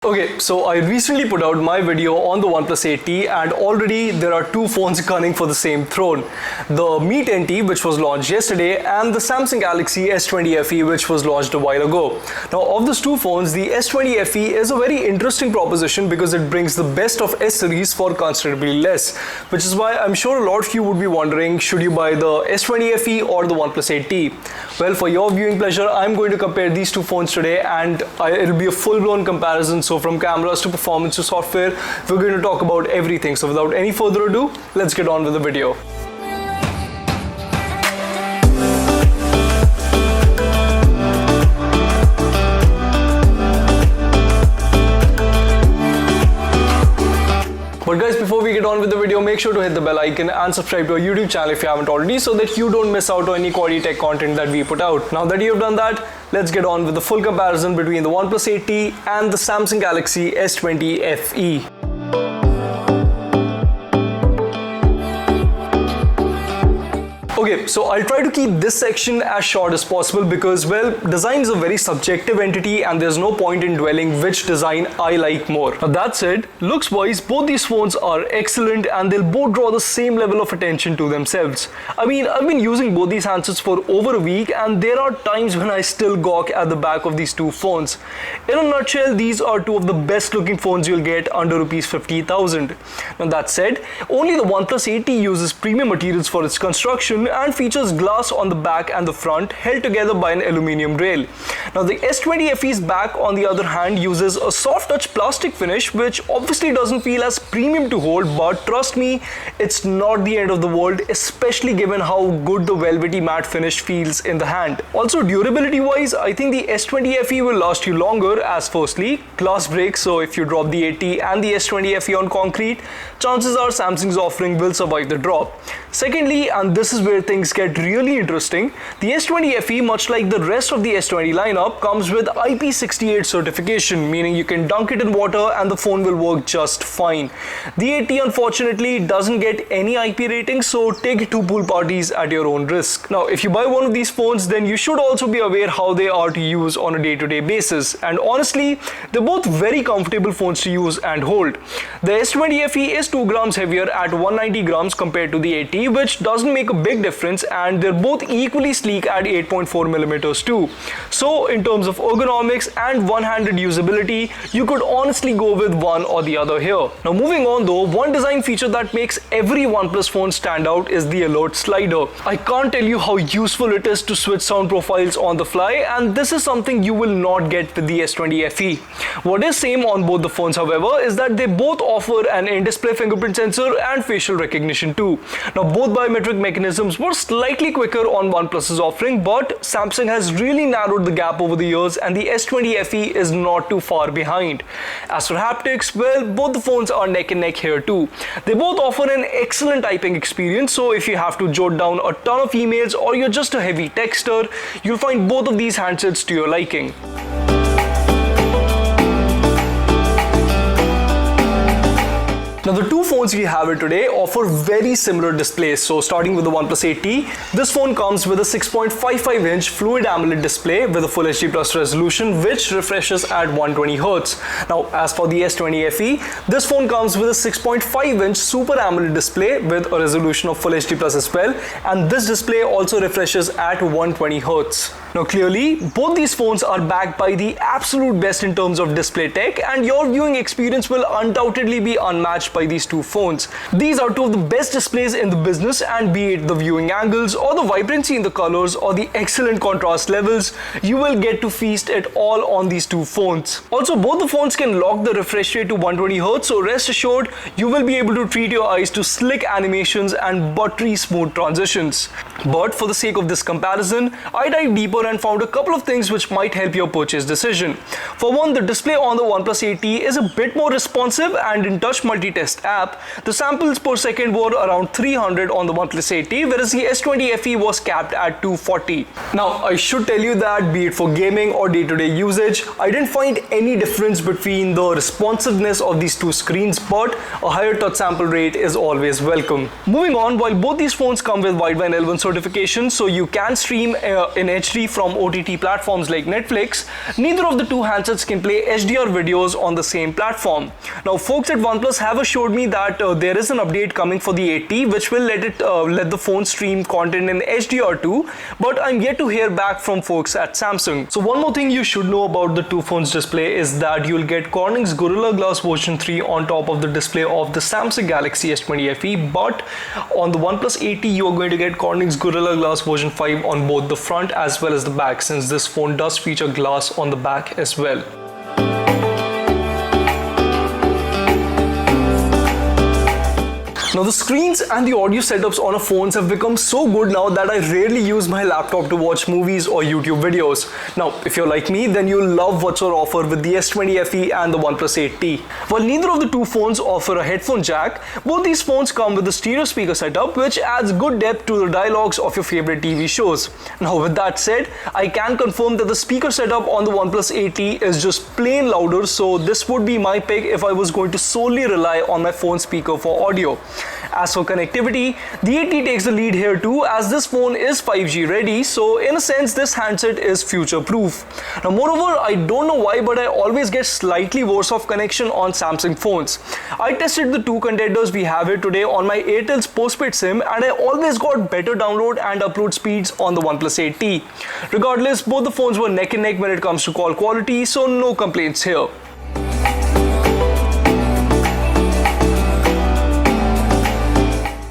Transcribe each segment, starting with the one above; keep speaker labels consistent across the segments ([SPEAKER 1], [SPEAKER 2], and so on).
[SPEAKER 1] Okay, so I recently put out my video on the OnePlus 8T and already there are two phones gunning for the same throne. The Mi 10T, which was launched yesterday, and the Samsung Galaxy S20FE, which was launched a while ago. Now, of these two phones, the S20FE is a very interesting proposition because it brings the best of S series for considerably less, which is why I'm sure a lot of you would be wondering, should you buy the S20FE or the OnePlus 8T? Well, for your viewing pleasure, I'm going to compare these two phones today and it'll be a full-blown comparison. So from cameras to performance to software, we're going to talk about everything. So without any further ado, let's get on with the video. But guys, before we get on with the video, make sure to hit the bell icon and subscribe to our YouTube channel if you haven't already, so that you don't miss out on any quality tech content that we put out. Now that you've done that, let's get on with the full comparison between the OnePlus 8T and the Samsung Galaxy S20FE. Okay, so I'll try to keep this section as short as possible because, well, design is a very subjective entity and there's no point in dwelling which design I like more. Now that said, looks wise, both these phones are excellent and they'll both draw the same level of attention to themselves. I mean, I've been using both these handsets for over a week and there are times when I still gawk at the back of these two phones. In a nutshell, these are two of the best looking phones you'll get under Rs 50,000. Now that said, only the OnePlus 8T uses premium materials for its construction and features glass on the back and the front held together by an aluminium rail. Now the S20FE's back, on the other hand, uses a soft touch plastic finish, which obviously doesn't feel as premium to hold, but trust me, it's not the end of the world, especially given how good the velvety matte finish feels in the hand. Also, durability wise, I think the S20FE will last you longer, as firstly, glass breaks, so if you drop the 8T and the S20FE on concrete, chances are Samsung's offering will survive the drop. Secondly, and this is where things get really interesting, the S20FE, much like the rest of the S20 lineup, comes with IP68 certification, meaning you can dunk it in water and the phone will work just fine. The 8T unfortunately doesn't get any IP rating, so take it to pool parties at your own risk. Now, if you buy one of these phones, then you should also be aware how they are to use on a day-to-day basis, and honestly, they're both very comfortable phones to use and hold. The S20FE is 2 grams heavier at 190 grams compared to the 8T, which doesn't make a big difference, and they're both equally sleek at 8.4 millimeters too. So in terms of ergonomics and one-handed usability, you could honestly go with one or the other here. Now moving on though, one design feature that makes every OnePlus phone stand out is the alert slider. I can't tell you how useful it is to switch sound profiles on the fly, and this is something you will not get with the S20FE. What is same on both the phones, however, is that they both offer an in-display fingerprint sensor and facial recognition too. Now both biometric mechanisms were slightly quicker on OnePlus's offering, but Samsung has really narrowed the gap over the years and the S20FE is not too far behind. As for haptics, well, both the phones are neck and neck here too. They both offer an excellent typing experience, so if you have to jot down a ton of emails or you're just a heavy texter, you'll find both of these handsets to your liking. Now the two phones we have here today offer very similar displays. So starting with the OnePlus 8T, this phone comes with a 6.55-inch Fluid AMOLED display with a Full HD Plus resolution, which refreshes at 120Hz. Now as for the S20FE, this phone comes with a 6.5-inch Super AMOLED display with a resolution of Full HD Plus as well, and this display also refreshes at 120Hz. Now clearly, both these phones are backed by the absolute best in terms of display tech, and your viewing experience will undoubtedly be unmatched by these two phones. These are two of the best displays in the business, and be it the viewing angles or the vibrancy in the colors or the excellent contrast levels, you will get to feast it all on these two phones. Also, both the phones can lock the refresh rate to 120Hz, so rest assured you will be able to treat your eyes to slick animations and buttery smooth transitions. But for the sake of this comparison, I dived deeper and found a couple of things which might help your purchase decision. For one, the display on the OnePlus 8T is a bit more responsive and in touch multitasking test app, the samples per second were around 300 on the OnePlus 8T, whereas the S20FE was capped at 240. Now, I should tell you that be it for gaming or day-to-day usage, I didn't find any difference between the responsiveness of these two screens, but a higher touch sample rate is always welcome. Moving on, while both these phones come with Widevine L1 certification, so you can stream in HD from OTT platforms like Netflix, neither of the two handsets can play HDR videos on the same platform. Now, folks at OnePlus have assured me that there is an update coming for the 8T which will let the phone stream content in HDR too, but I'm yet to hear back from folks at Samsung. So one more thing you should know about the two phones display is that you'll get Corning's Gorilla Glass version 3 on top of the display of the Samsung Galaxy S20FE, but on the OnePlus 8T you are going to get Corning's Gorilla Glass version 5 on both the front as well as the back, since this phone does feature glass on the back as well. Now, the screens and the audio setups on our phones have become so good now that I rarely use my laptop to watch movies or YouTube videos. Now, if you're like me, then you'll love what's on offer with the S20FE and the OnePlus 8T. While neither of the two phones offer a headphone jack, both these phones come with a stereo speaker setup which adds good depth to the dialogues of your favorite TV shows. Now, with that said, I can confirm that the speaker setup on the OnePlus 8T is just plain louder, so this would be my pick if I was going to solely rely on my phone speaker for audio. As for connectivity, the 8T takes the lead here too, as this phone is 5G ready, so in a sense this handset is future proof. Now moreover, I don't know why, but I always get slightly worse off connection on Samsung phones. I tested the two contenders we have here today on my Airtel's postpaid SIM, and I always got better download and upload speeds on the OnePlus 8T. Regardless, both the phones were neck and neck when it comes to call quality, so no complaints here.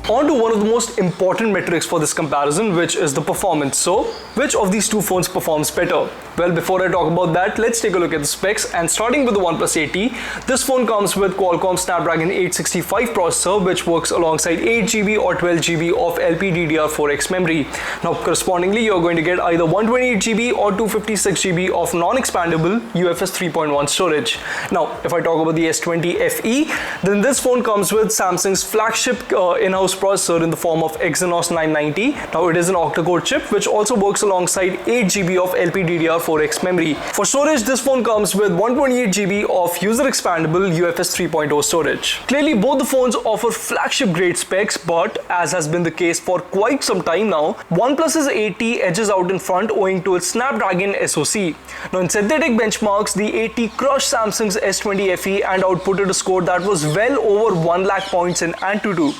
[SPEAKER 1] On to one of the most important metrics for this comparison, which is the performance. So, which of these two phones performs better? Well, before I talk about that, let's take a look at the specs, and starting with the OnePlus 8T, this phone comes with Qualcomm Snapdragon 865 processor, which works alongside 8GB or 12GB of LPDDR4X memory. Now, correspondingly, you're going to get either 128GB or 256GB of non-expandable UFS 3.1 storage. Now, if I talk about the S20FE, then this phone comes with Samsung's flagship in-house processor in the form of Exynos 990. Now, it is an octa-core chip which also works alongside 8GB of LPDDR4X memory. For storage, this phone comes with 128GB of user-expandable UFS 3.0 storage. Clearly, both the phones offer flagship-grade specs, but as has been the case for quite some time now, OnePlus's 8T edges out in front owing to its Snapdragon SoC. Now, in synthetic benchmarks, the 8T crushed Samsung's S20FE and outputted a score that was well over 1 lakh points in Antutu.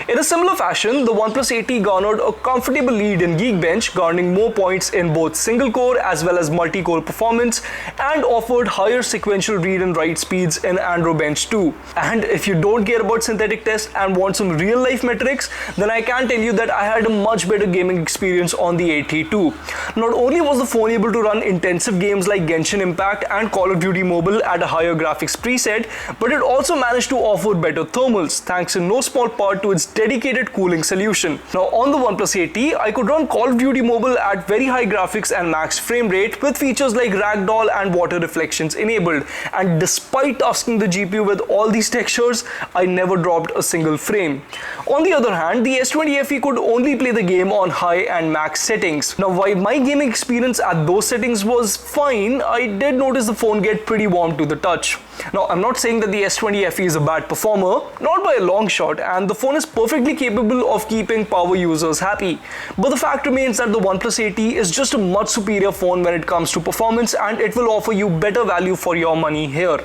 [SPEAKER 1] In a similar fashion, the OnePlus 8T garnered a comfortable lead in Geekbench, garnering more points in both single-core as well as multi-core performance, and offered higher sequential read and write speeds in AndroBench too. And if you don't care about synthetic tests and want some real-life metrics, then I can tell you that I had a much better gaming experience on the 8T too. Not only was the phone able to run intensive games like Genshin Impact and Call of Duty Mobile at a higher graphics preset, but it also managed to offer better thermals, thanks in no small part to its dedicated cooling solution. Now, on the OnePlus 8T, I could run Call of Duty Mobile at very high graphics and max frame rate with features like ragdoll and water reflections enabled, and despite tasking the GPU with all these textures, I never dropped a single frame. On the other hand, the S20FE could only play the game on high and max settings. Now, while my gaming experience at those settings was fine, I did notice the phone get pretty warm to the touch. Now, I'm not saying that the S20FE is a bad performer, not by a long shot, and the phone is perfectly capable of keeping power users happy. But the fact remains that the OnePlus 8T is just a much superior phone when it comes to performance, and it will offer you better value for your money here.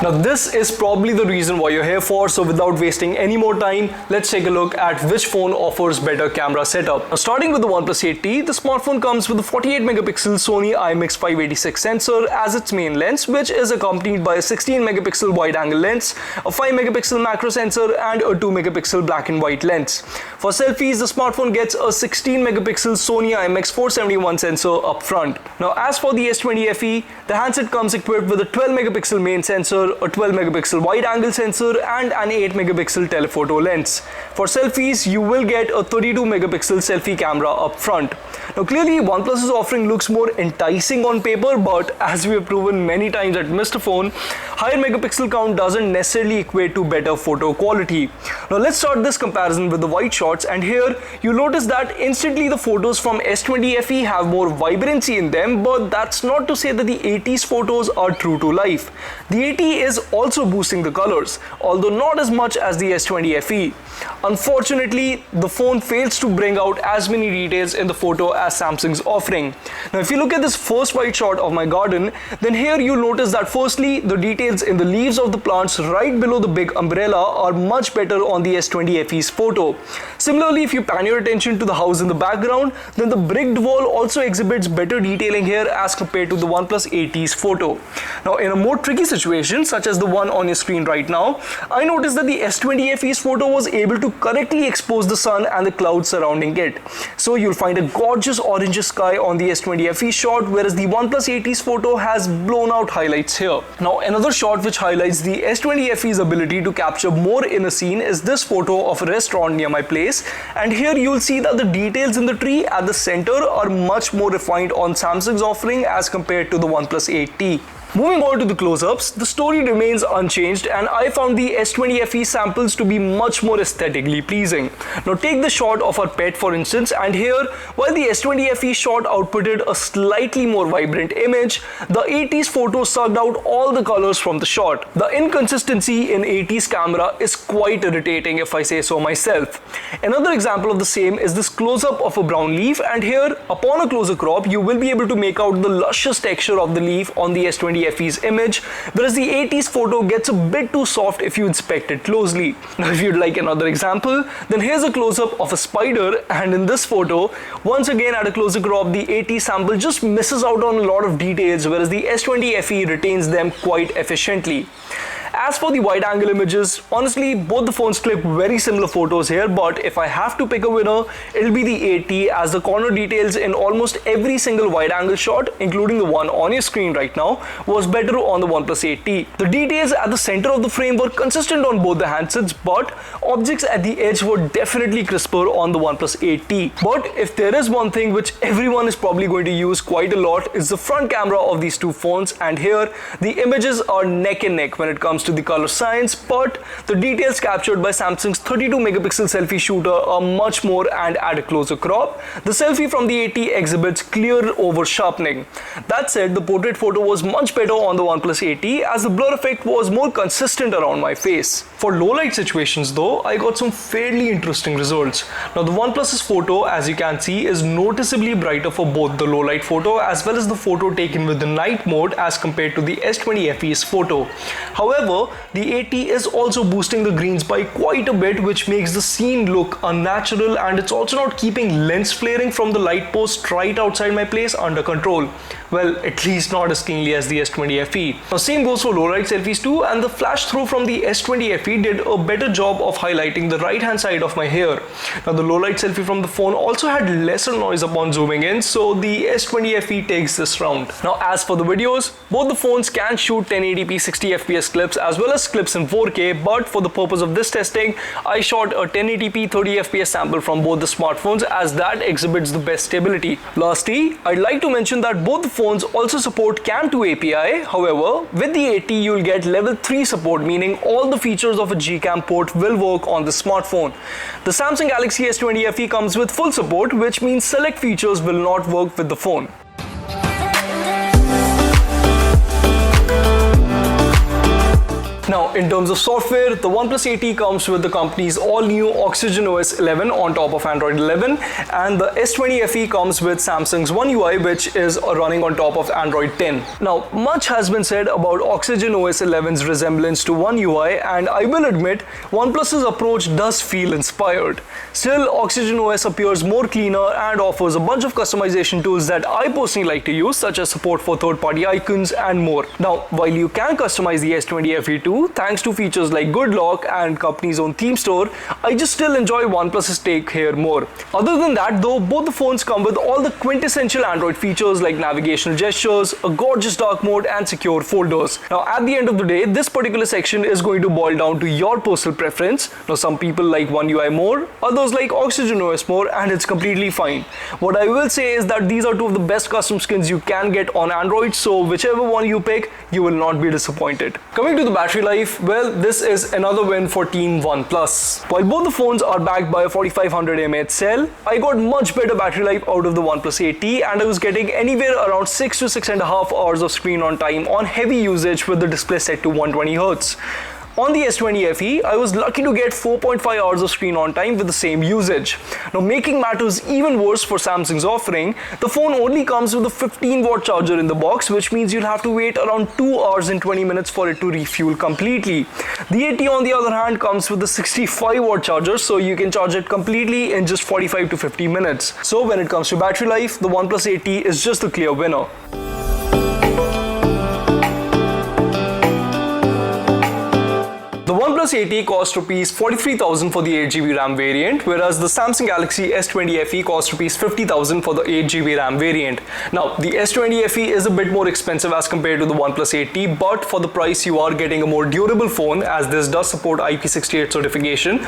[SPEAKER 1] Now, this is probably the reason why you're here for, so without wasting any more time, let's take a look at which phone offers better camera setup. Now, starting with the OnePlus 8T, the smartphone comes with a 48 megapixel Sony IMX586 sensor as its main lens, which is accompanied by a 16 megapixel wide-angle lens, a 5 megapixel macro sensor, and a 2 megapixel black and white lens. For selfies, the smartphone gets a 16 megapixel Sony IMX471 sensor up front. Now, as for the S20FE, the handset comes equipped with a 12 megapixel main sensor, a 12 megapixel wide-angle sensor, and an 8 megapixel telephoto lens. For selfies, you will get a 32 megapixel selfie camera up front. Now clearly OnePlus's offering looks more enticing on paper, but as we have proven many times at Mr. Phone, higher megapixel count doesn't necessarily equate to better photo quality. Now let's start this comparison with the wide shots, and here you'll notice that instantly the photos from S20FE have more vibrancy in them, but that's not to say that the 80's photos are true to life. The 80 is also boosting the colors, although not as much as the S20FE. Unfortunately, the phone fails to bring out as many details in the photo as Samsung's offering. Now if you look at this first wide shot of my garden, then here you'll notice that firstly the details in the leaves of the plants right below the big umbrella are much better on the S20FE's photo. Similarly, if you pan your attention to the house in the background, then the bricked wall also exhibits better detailing here as compared to the OnePlus 80's photo. Now in a more tricky situation such as the one on your screen right now, I noticed that the S20FE's photo was able to correctly expose the sun and the clouds surrounding it. So you'll find a gorgeous orange sky on the S20FE shot, whereas the OnePlus 80's photo has blown out highlights here. Now another shot which highlights the S20FE's ability to capture more in a scene is this photo of a restaurant near my place, and here you'll see that the details in the tree at the center are much more refined on Samsung's offering as compared to the OnePlus 8T. Moving on to the close-ups, the story remains unchanged, and I found the S20FE samples to be much more aesthetically pleasing. Now take the shot of our pet for instance, and here while the S20FE shot outputted a slightly more vibrant image, the 80's photo sucked out all the colors from the shot. The inconsistency in 80's camera is quite irritating if I say so myself. Another example of the same is this close-up of a brown leaf, and here upon a closer crop you will be able to make out the luscious texture of the leaf on the S20FE's image, whereas the 80's photo gets a bit too soft if you inspect it closely. Now if you'd like another example, then here's a close-up of a spider, and in this photo, once again at a closer crop, the 80's sample just misses out on a lot of details, whereas the S20FE retains them quite efficiently. As for the wide-angle images, honestly, both the phones clip very similar photos here, but if I have to pick a winner, it'll be the 80, as the corner details in almost every single wide-angle shot, including the one on your screen right now, was better on the OnePlus 8T. The details at the center of the frame were consistent on both the handsets, but objects at the edge were definitely crisper on the OnePlus 8T. But if there is one thing which everyone is probably going to use quite a lot, is the front camera of these two phones, and here the images are neck and neck when it comes to the color science, but the details captured by Samsung's 32 megapixel selfie shooter are much more, and at a closer crop, the selfie from the 80 exhibits clear over sharpening. That said, the portrait photo was much better on the OnePlus 80, as the blur effect was more consistent around my face. For low light situations though, I got some fairly interesting results. Now the OnePlus's photo, as you can see, is noticeably brighter for both the low light photo as well as the photo taken with the night mode as compared to the S20FE's photo. However, the 80 is also boosting the greens by quite a bit, which makes the scene look unnatural, and it's also not keeping lens flaring from the light post right outside my place under control. Well, at least not as keenly as the S20FE. Now same goes for low light selfies too, and the flash through from the S20FE did a better job of highlighting the right hand side of my hair. Now the low light selfie from the phone also had lesser noise upon zooming in, so the S20FE takes this round. Now as for the videos, both the phones can shoot 1080p 60fps clips as well as clips in 4K, but for the purpose of this testing, I shot a 1080p 30fps sample from both the smartphones, as that exhibits the best stability. Lastly, I'd like to mention that both the phones also support Cam 2 API. However, with the 80 you'll get level 3 support, meaning all the features of a Gcam port will work on the smartphone. The Samsung Galaxy S20FE comes with full support, which means select features will not work with the phone. Now, in terms of software, the OnePlus 80 comes with the company's all-new Oxygen OS 11 on top of Android 11, and the S20FE comes with Samsung's One UI, which is running on top of Android 10. Now, much has been said about Oxygen OS 11's resemblance to One UI, and I will admit, OnePlus's approach does feel inspired. Still, Oxygen OS appears more cleaner and offers a bunch of customization tools that I personally like to use, such as support for third-party icons and more. Now, while you can customize the S20FE too, 2, thanks to features like good lock and company's own theme store, I just still enjoy OnePlus's take here more. Other than that though, both the phones come with all the quintessential Android features like navigational gestures, a gorgeous dark mode and secure folders. Now at the end of the day, this particular section is going to boil down to your personal preference. Now some people like One UI more, others like Oxygen OS more, and it's completely fine. What I will say is that these are two of the best custom skins you can get on Android, so whichever one you pick, you will not be disappointed. Coming to the battery life, well, this is another win for Team OnePlus. While both the phones are backed by a 4500 mAh cell, I got much better battery life out of the OnePlus 8T, and I was getting anywhere around 6 to 6.5 hours of screen on time on heavy usage with the display set to 120Hz. On the S20FE, I was lucky to get 4.5 hours of screen on time with the same usage. Now, making matters even worse for Samsung's offering, the phone only comes with a 15-watt charger in the box, which means you'll have to wait around 2 hours and 20 minutes for it to refuel completely. The 8T, on the other hand, comes with a 65-watt charger, so you can charge it completely in just 45 to 50 minutes. So when it comes to battery life, the OnePlus 8T is just the clear winner. The OnePlus 8T costs Rs 43,000 for the 8GB RAM variant, whereas the Samsung Galaxy S20FE costs Rs 50,000 for the 8GB RAM variant. Now, the S20FE is a bit more expensive as compared to the OnePlus 8T, but for the price you are getting a more durable phone, as this does support IP68 certification.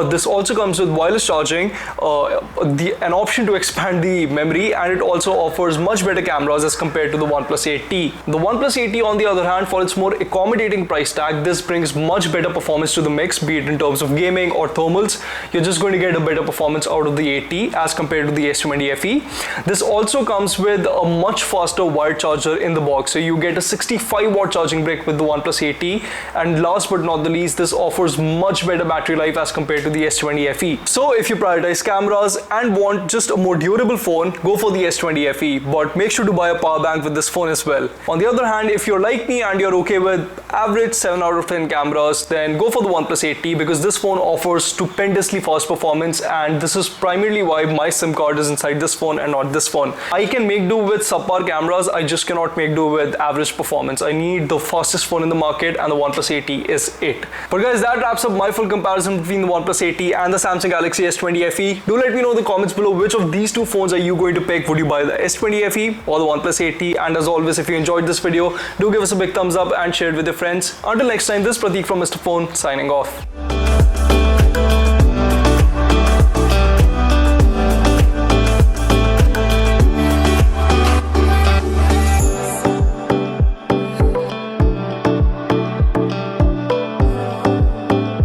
[SPEAKER 1] This also comes with wireless charging, an option to expand the memory, and it also offers much better cameras as compared to the OnePlus 8T. The OnePlus 8T, on the other hand, for its more accommodating price tag, this brings much better performance to the mix, be it in terms of gaming or thermals. You're just going to get a better performance out of the 8T as compared to the S20FE. This also comes with a much faster wired charger in the box, so you get a 65-watt charging brick with the OnePlus 8T, and last but not the least, this offers much better battery life as compared to the S20FE. So if you prioritize cameras and want just a more durable phone, go for the S20FE, but make sure to buy a power bank with this phone as well. On the other hand, if you're like me and you're okay with average 7 out of 10 cameras, then go for the OnePlus 8T, because this phone offers stupendously fast performance, and this is primarily why my SIM card is inside this phone and not this phone. I can make do with subpar cameras, I just cannot make do with average performance. I need the fastest phone in the market, and the OnePlus 8T is it. But guys, that wraps up my full comparison between the OnePlus 8T and the Samsung Galaxy S20FE. Do let me know in the comments below which of these two phones are you going to pick. Would you buy the S20FE or the OnePlus 8T? And as always, if you enjoyed this video, do give us a big thumbs up and share it with your friends. Until next time, this is Prateek from Mr. Phone signing off.